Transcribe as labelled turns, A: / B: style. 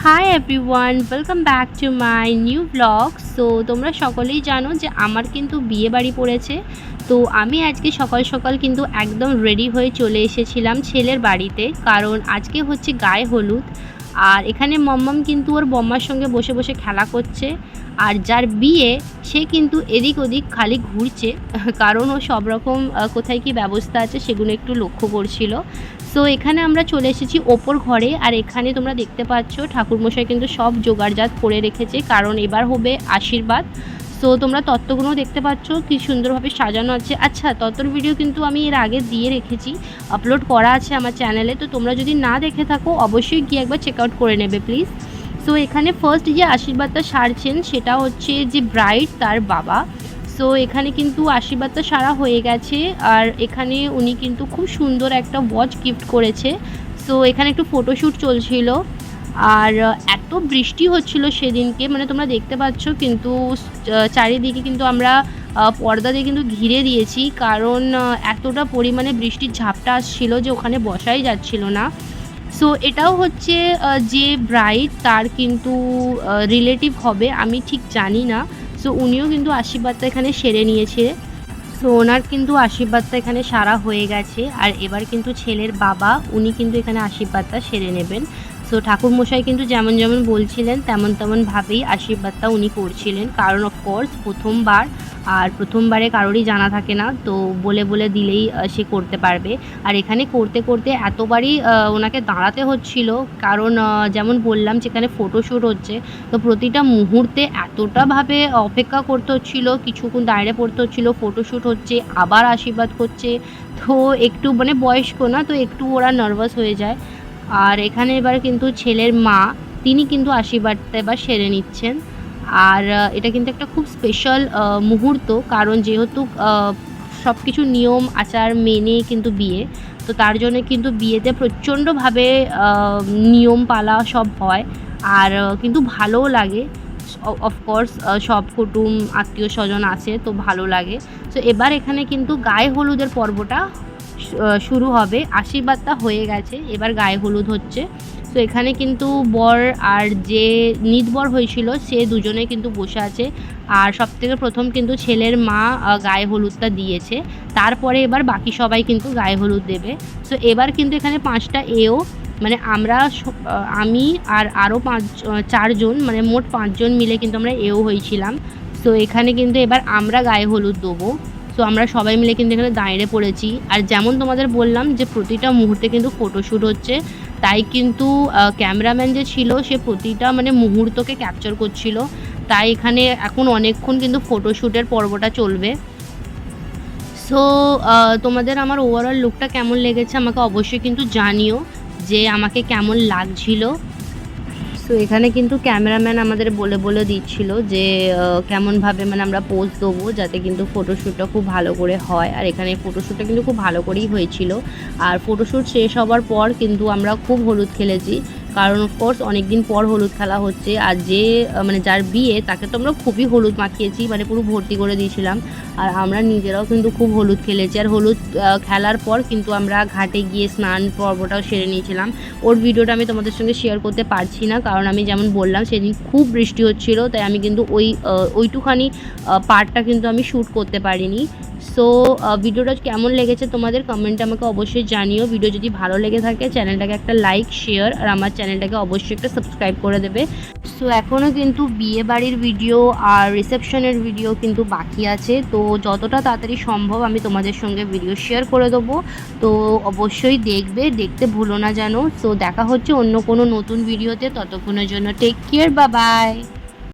A: Hi everyone, welcome back to my new blog. So তোমরা সকলেই জানো যে আমার কিন্তু বিয়ে বাড়ি পড়েছে। তো আমি আজকে সকাল সকাল কিন্তু একদম রেডি হয়ে চলে এসেছিলাম ছেলের বাড়িতে, কারণ আজকে হচ্ছে গায়ে হলুদ। আর এখানে মম্মাম কিন্তু ওর বম্মার সঙ্গে বসে বসে খেলা করছে। আর যার বিয়ে সে কিন্তু এদিক ওদিক খালি ঘুরছে, কারণ ও সব রকম কোথায় কী ব্যবস্থা আছে সেগুলো একটু লক্ষ্য করছিল। সো এখানে আমরা চলে এসেছি ওপর ঘরে, আর এখানে তোমরা দেখতে পাচ্ছ ঠাকুরমশাই কিন্তু সব জোগাড়জাত করে রেখেছে, কারণ এবার হবে আশীর্বাদ। সো তোমরা তত্ত্বগুলো দেখতে পাচ্ছ কি সুন্দরভাবে সাজানো আছে। আচ্ছা, তত্ত্বর ভিডিও কিন্তু আমি এর আগে দিয়ে রেখেছি, আপলোড করা আছে আমার চ্যানেলে। তো তোমরা যদি না দেখে থাকো অবশ্যই গিয়ে একবার চেক আউট করে নেবে প্লিজ। সো এখানে ফার্স্ট যে আশীর্বাদটা সারছেন সেটা হচ্ছে যে ব্রাইড তার বাবা। সো এখানে কিন্তু আশীর্বাদটা সারা হয়ে গেছে, আর এখানে উনি কিন্তু খুব সুন্দর একটা ওয়াচ গিফট করেছে। সো এখানে একটু ফটোশ্যুট চলছিল, আর এত বৃষ্টি হচ্ছিল সেদিনকে, মানে তোমরা দেখতে পাচ্ছ কিন্তু চারিদিকে কিন্তু আমরা পর্দা দিয়ে কিন্তু ঘিরে দিয়েছি, কারণ এতটা পরিমাণে বৃষ্টির ঝাপটা আসছিল যে ওখানে বসাই যাচ্ছিল না। সো এটাও হচ্ছে যে ব্রাইড তার কিন্তু রিলেটিভ হবে, আমি ঠিক জানি না। সো উনিও কিন্তু আশীর্বাদটা এখানে সেরে নিয়েছে। সো ওনার কিন্তু আশীর্বাদটা এখানে সারা হয়ে গেছে, আর এবার কিন্তু ছেলের বাবা উনি কিন্তু এখানে আশীর্বাদটা সেরে নেবেন। সো ঠাকুরমশাই কিন্তু যেমন যেমন বলছিলেন তেমন তেমনভাবেই আশীর্বাদটা উনি করছিলেন, কারণ অফকোর্স প্রথমবার, আর প্রথমবারে কারোরই জানা থাকে না, তো বলে বলে দিলেই সে করতে পারবে। আর এখানে করতে করতে এতবারই ওনাকে দাঁড়াতে হচ্ছিল, কারণ যেমন বললাম যেখানে ফটোশ্যুট হচ্ছে, তো প্রতিটা মুহূর্তে এতটাভাবে অপেক্ষা করতে হচ্ছিল, কিছুক্ষণ দাঁড়িয়ে পড়তে হচ্ছিল, ফটোশ্যুট হচ্ছে আবার আশীর্বাদ করছে। তো একটু মানে বয়স্ক না, তো একটু ওরা নার্ভাস হয়ে যায়। আর এখানে এবার কিন্তু ছেলের মা তিনি কিন্তু আশীর্বাদটা এবার সেরে নিচ্ছেন। আর এটা কিন্তু একটা খুব স্পেশাল মুহূর্ত, কারণ যেহেতু সব কিছু নিয়ম আচার মেনে কিন্তু বিয়ে, তো তার জন্য কিন্তু বিয়েতে প্রচণ্ডভাবে নিয়ম পালা সব হয়, আর কিন্তু ভালোও লাগে। অফকোর্স সব কুটুম আত্মীয় স্বজন আছে, তো ভালো লাগে। তো এবার এখানে কিন্তু গায়ে হলুদের পর্বটা শুরু হবে। আশীর্বাদটা হয়ে গেছে, এবার গায়ে হলুদ হচ্ছে। তো এখানে কিন্তু বর আর যে নিতবর হয়েছিল সে দুজনে কিন্তু বসে আছে, আর সবথেকে প্রথম কিন্তু ছেলের মা গায়ে হলুদটা দিয়েছে, তারপরে এবার বাকি সবাই কিন্তু গায়ে হলুদ দেবে। সো এবার কিন্তু এখানে 5টা এও, মানে আমরা আমি আর আরও 4জন, মানে মোট 5জন মিলে কিন্তু আমরা এও হয়েছিলাম। তো এখানে কিন্তু এবার আমরা গায়ে হলুদ দেবো। সো আমরা সবাই মিলে কিন্তু এখানে দাঁড়িয়ে পড়েছি, আর যেমন তোমাদের বললাম যে প্রতিটা মুহূর্তে কিন্তু ফটোশ্যুট হচ্ছে, তাই কিন্তু ক্যামেরাম্যান যে ছিল সে প্রতিটা মানে মুহূর্তকে ক্যাপচার করছিল, তাই এখানে এখন অনেকক্ষণ কিন্তু ফটোশ্যুটের পর্বটা চলবে। সো তোমাদের আমার ওভারঅল লুকটা কেমন লেগেছে আমাকে অবশ্যই কিন্তু জানিও যে আমাকে কেমন লাগছিল। সো এখানে কিন্তু ক্যামেরাম্যান আমাদের বলে বলে দিচ্ছিল যে কেমনভাবে মানে আমরা পোজ দেবো যাতে কিন্তু ফটোশ্যুটটা খুব ভালো করে হয়, আর এখানে ফটোশ্যুটটা কিন্তু খুব ভালো করেই হয়েছিল। আর ফটোশ্যুট শেষ হওয়ার পর কিন্তু আমরা খুব হলুদ খেলেছি, কারণ অফকোর্স অনেক দিন পর হলুদ খেলা হচ্ছে। আর যে মানে যার বিয়ে তাকে তো আমরা খুবই হলুদ মাখিয়েছি, মানে পুরো ভর্তি করে দিয়েছিলাম। আর আমরা নিজেরাও কিন্তু খুব হলুদ খেলেছি, আর হলুদ খেলার পর কিন্তু আমরা ঘাটে গিয়ে স্নান পর্বটাও সেরে নিয়েছিলাম। ওর ভিডিওটা আমি তোমাদের সঙ্গে শেয়ার করতে পারছি না, কারণ আমি যেমন বললাম সেদিন খুব বৃষ্টি হচ্ছিল, তাই আমি কিন্তু ওইটুখানি পার্টটা কিন্তু আমি শ্যুট করতে পারিনি। সো ভিডিওটা কেমন লেগেছে তোমাদের কমেন্টে আমাকে অবশ্যই জানিও। ভিডিও যদি ভালো লেগে থাকে চ্যানেলটাকে একটা লাইক শেয়ার, আর আমার চ্যানেলটাকে অবশ্যই একটা সাবস্ক্রাইব করে দেবে। সো এখনও কিন্তু বিয়ে বাড়ির ভিডিও আর রিসেপশনের ভিডিও কিন্তু বাকি আছে, তো যতটা তাড়াতাড়ি সম্ভব আমি তোমাদের সঙ্গে ভিডিও শেয়ার করে দেবো। তো অবশ্যই দেখতে ভুলো না যেন। সো দেখা হচ্ছে অন্য কোনো নতুন ভিডিওতে, ততক্ষণের জন্য টেক কেয়ার, বাই বাই।